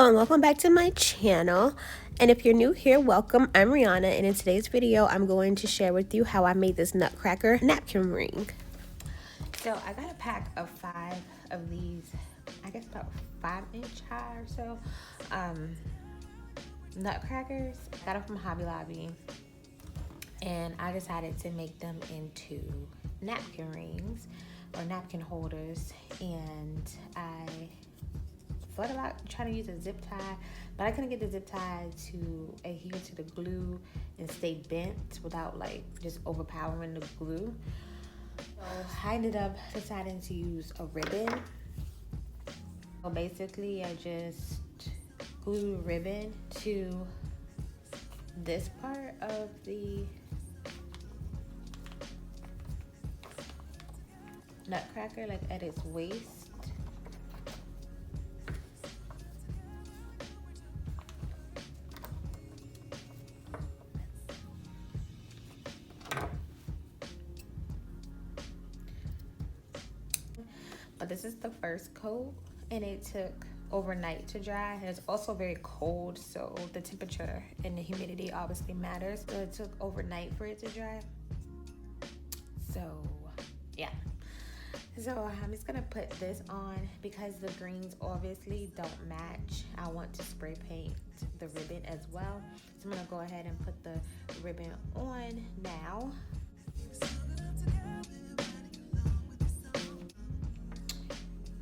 Hello and welcome back to my channel. And if you're new here, welcome. I'm Rihanna, and in today's video I'm going to share with you how I made this Nutcracker napkin ring. So I got a pack of 5 of these, I guess about 5-inch high or so, Nutcrackers. Got them from Hobby Lobby, and I decided to make them into napkin rings or napkin holders. And I thought about trying to use a zip tie, but I couldn't get the zip tie to adhere to the glue and stay bent without like just overpowering the glue. So I ended up deciding to use a ribbon. So basically I just glue the ribbon to this part of the Nutcracker, like at its waist. But this is the first coat, and it took overnight to dry, and it's also very cold, so the temperature and the humidity obviously matters. So it took overnight for it to dry. So yeah, so I'm just gonna put this on because the greens obviously don't match. I want to spray paint the ribbon as well, so I'm gonna go ahead and put the ribbon on now.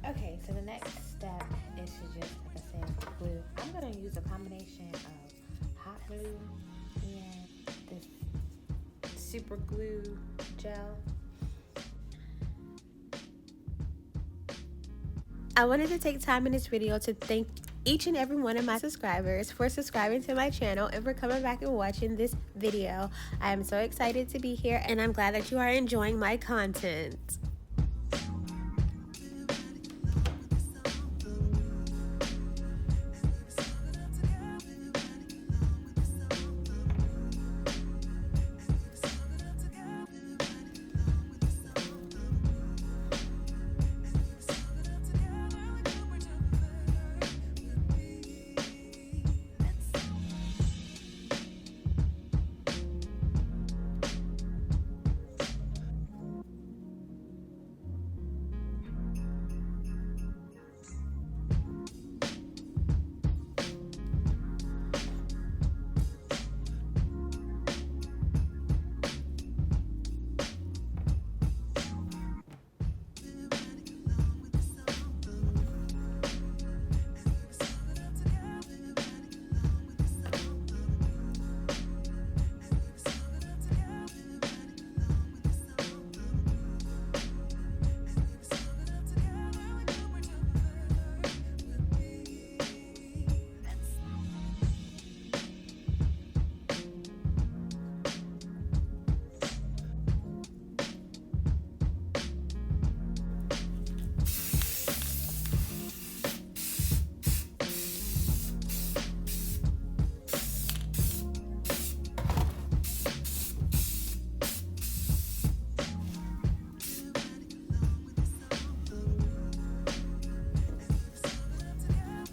Okay, so the next step is to just, like I said, glue. I'm going to use a combination of hot glue and this super glue gel. I wanted to take time in this video to thank each and every one of my subscribers for subscribing to my channel and for coming back and watching this video. I am so excited to be here, and I'm glad that you are enjoying my content.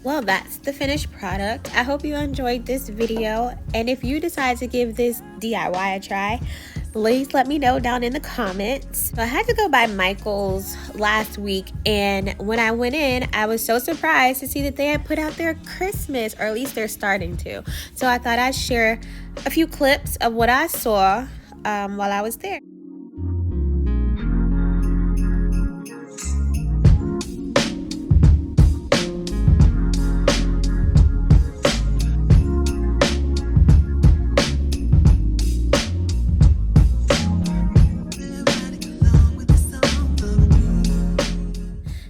Well, that's the finished product. I hope you enjoyed this video, and if you decide to give this DIY a try, please let me know down in the comments. So I had to go by Michael's last week, and when I went in, I was so surprised to see that they had put out their Christmas, or at least they're starting to. So I thought I'd share a few clips of what I saw while I was there.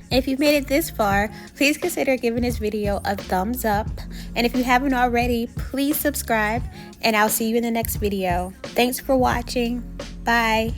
If you've made it this far, please consider giving this video a thumbs up. And if you haven't already, please subscribe, and I'll see you in the next video. Thanks for watching. Bye.